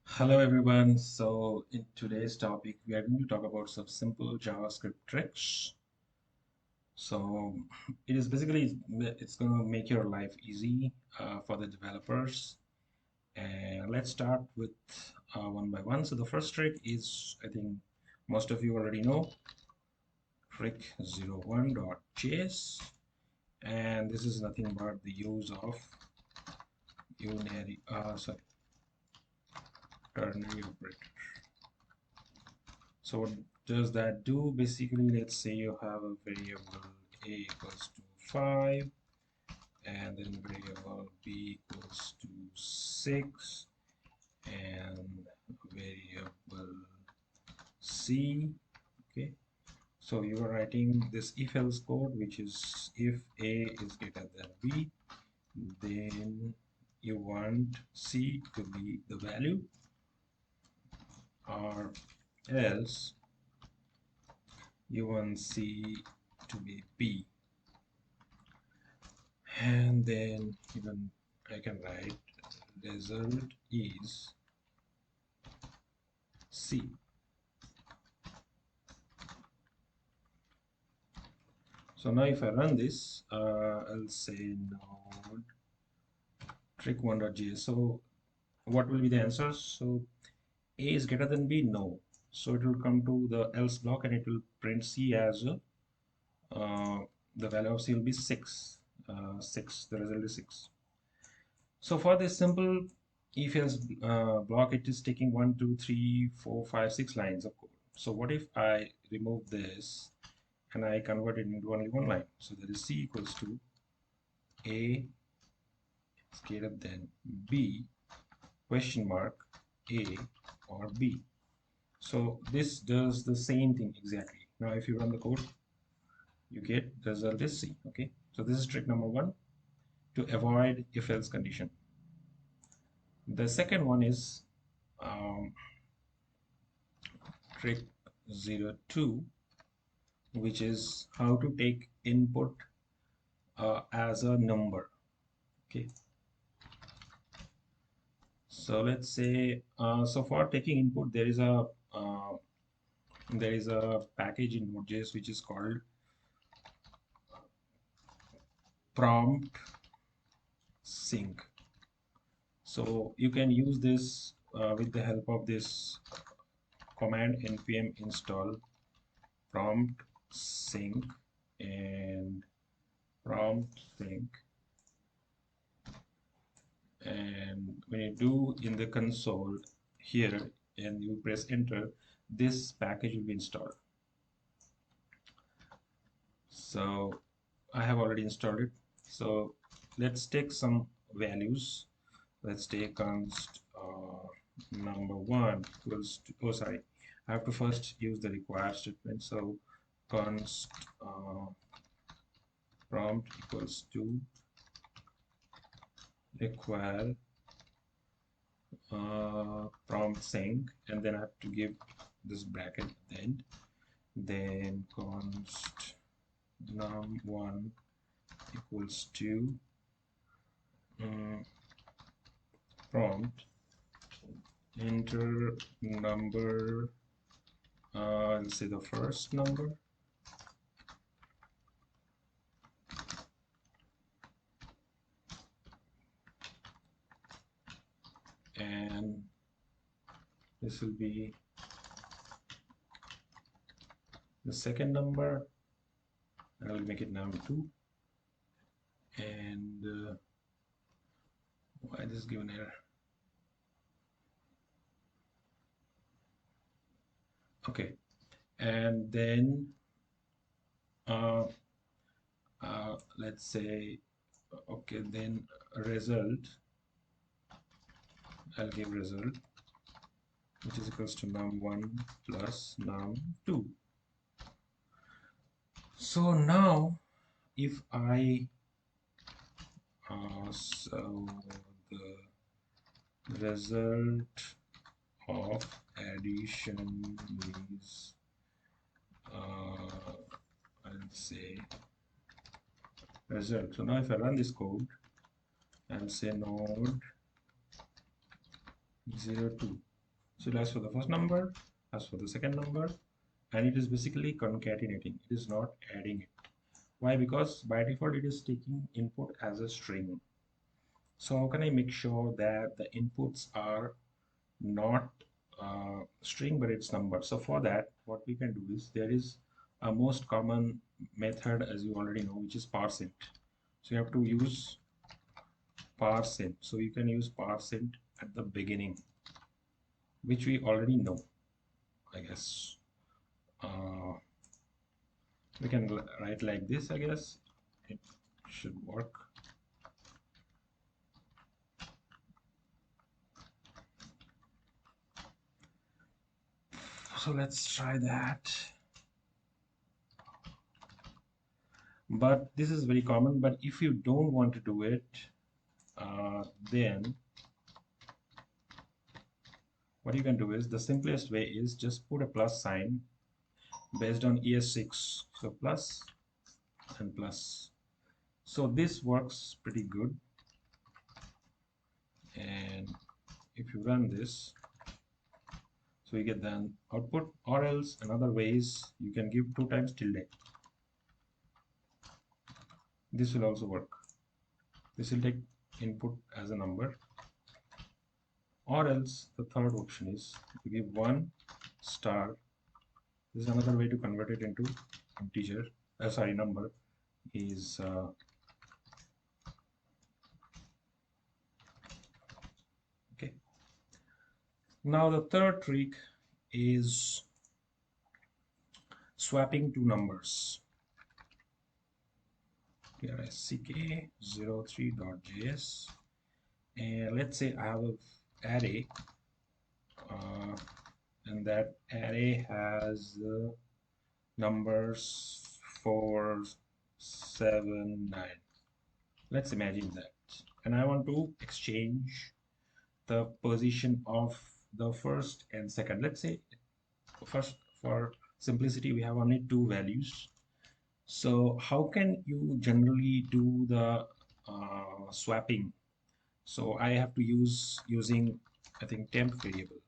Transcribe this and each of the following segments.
Hello everyone. So in today's topic, we are going to talk about some simple JavaScript tricks. So it is basically it's going to make your life easy for the developers. And let's start with one by one. So the first trick is, I think most of you already know, trick01.js, and this is nothing but the use of unary, ternary operator. So what does that do? Basically, let's say you have a variable a equals to 5 and then variable b equals to 6 and variable c. Okay, so you are writing this if else code, which is if a is greater than b, then you want c to be the value, or else you want c to be b. And then even I can write result is C. So now if I run this, I'll say node trick1.js. So what will be the answers? So A is greater than B? No. So it will come to the else block and it will print C as uh, the value of C will be 6. 6. The result is 6. So for this simple if else block, it is taking 1, 2, 3, 4, 5, 6 lines of code. So what if I remove this and I convert it into only one line? So that is C equals to A is greater than B question mark A or B. So this does the same thing exactly. Now if you run the code, you get the result is C. Okay, so this is trick number one to avoid if else condition. The second one is um, trick 02, which is how to take input as a number. Okay, so let's say so for taking input there is a package in Node.js which is called prompt sync. So you can use this with the help of this command npm install prompt sync and prompt sync, and when you do in the console here and you press enter, this package will be installed. So I have already installed it. So let's take some values. Let's take const number one equals to, oh sorry, I have to first use the require statement. So const prompt equals to require prompt sync, and then I have to give this bracket at the end. Then const num1 equals to prompt enter number, let's say the first number, and this will be the second number. I will make it num2, and why this given error? Okay, and then let's say okay, then result, I'll give result which is equals to num1 plus num2. So now if I so the result of addition is I'll say result. So now if I run this code, I'll say node 02. So it asks for the first number, asks for the second number, and it is basically concatenating. It is not adding it. Why? Because by default it is taking input as a string. So how can I make sure that the inputs are not string but it's number? So for that, what we can do is there is a most common method, as you already know, which is parseInt. So you have to use parseInt. So you can use parseInt at the beginning, which we already know, I guess. We can write like this, I guess. It should work. So let's try that. But this is very common. But if you don't want to do it, then what you can do is the simplest way is just put a plus sign based on ES6. So plus and plus. So this works pretty good. And if you run this, so you get the output, or else another ways you can give 2 times tilde. This will also work. This will take input as a number, or else the third option is to give 1 star. This is another way to convert it into integer, sorry, number is okay. Now the third trick is swapping two numbers. Here is ck03.js, and let's say I have an array, and that array has numbers 4, 7, 9. Let's imagine that, and I want to exchange the position of the first and second. Let's say first, for simplicity, we have only 2 values. So how can you generally do the swapping? So I have to using, I think, temp variable,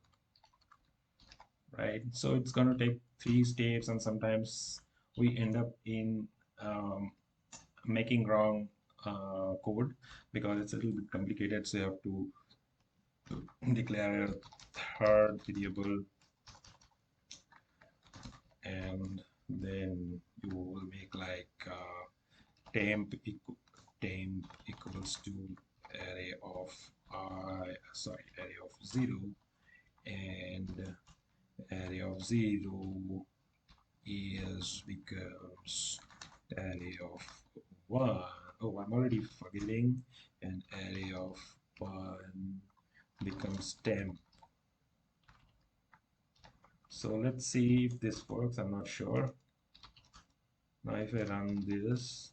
right? So it's going to take 3 steps, and sometimes we end up in making wrong code because it's a little bit complicated. So you have to declare a third variable, and then you will make like temp equals to array of array of 0, and array of 0 is becomes array of 1. Oh, I'm already forgetting. And array of 1 becomes temp. So let's see if this works. I'm not sure. Now if I run this,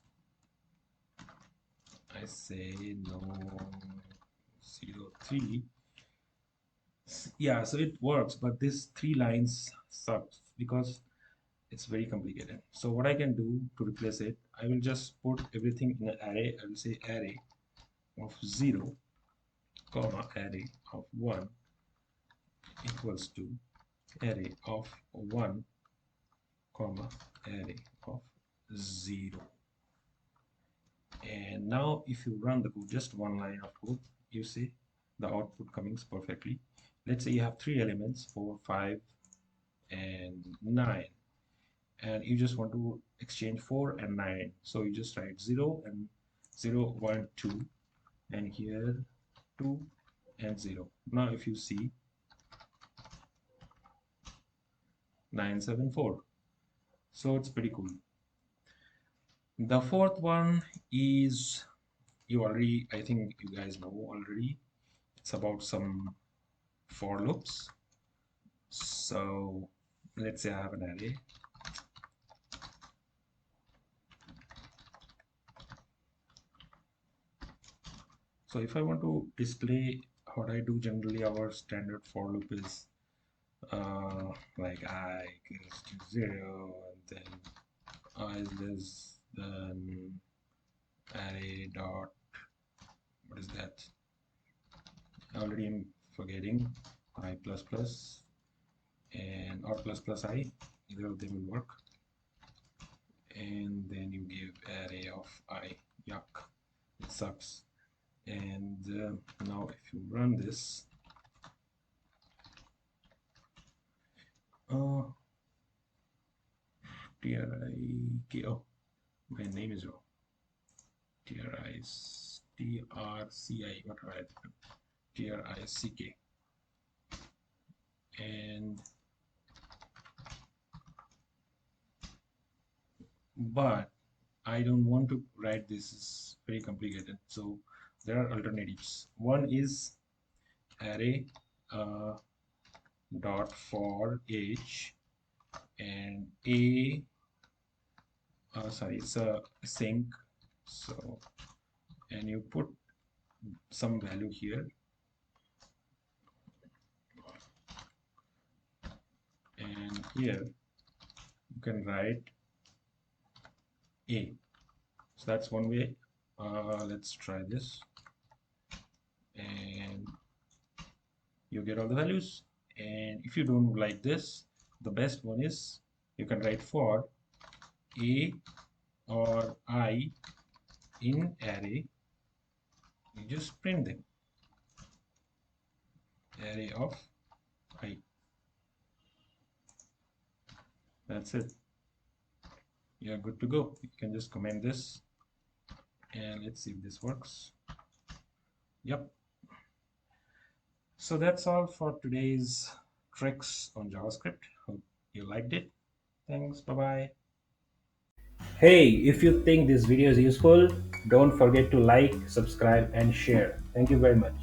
I say no 03. Yeah, so it works, but this 3 lines sucks because it's very complicated. So what I can do to replace it, I will just put everything in an array. I will say array of 0, comma, array of 1 equals to array of 1, comma, array of 0. And now if you run the code, just one line of code, you see the output coming perfectly. Let's say you have 3 elements, 4, 5, and 9, and you just want to exchange 4 and 9. So you just write 0 and 0, 1, 2, and here 2 and 0. Now if you see 974, so it's pretty cool. The fourth one is, you already, I think you guys know already, it's about some for loops. So let's say I have an array. So if I want to display, what I do generally, our standard for loop is like I equals to 0, and then I is less than array dot, what is that? Already I'm forgetting. I plus plus and or plus plus I, either of them will work. And then you give array of I. Yuck, it sucks. And now if you run this, uh, TRIK, oh, my name is wrong. TRCI, what right? TRICK. And but I don't want to write this, is very complicated. So there are alternatives. One is array dot for age and a sorry, it's a sync. So and you put some value here, and here you can write a. So that's one way. Let's try this, and you get all the values. And if you don't like this, the best one is you can write for a or I in array. You just print them, array of I. That's it. You're good to go. You can just comment this, and let's see if this works. Yep. So that's all for today's tricks on JavaScript. Hope you liked it. Thanks. Bye bye. Hey, if you think this video is useful, don't forget to like, subscribe, and share. Thank you very much.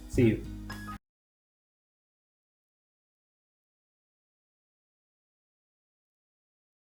See you.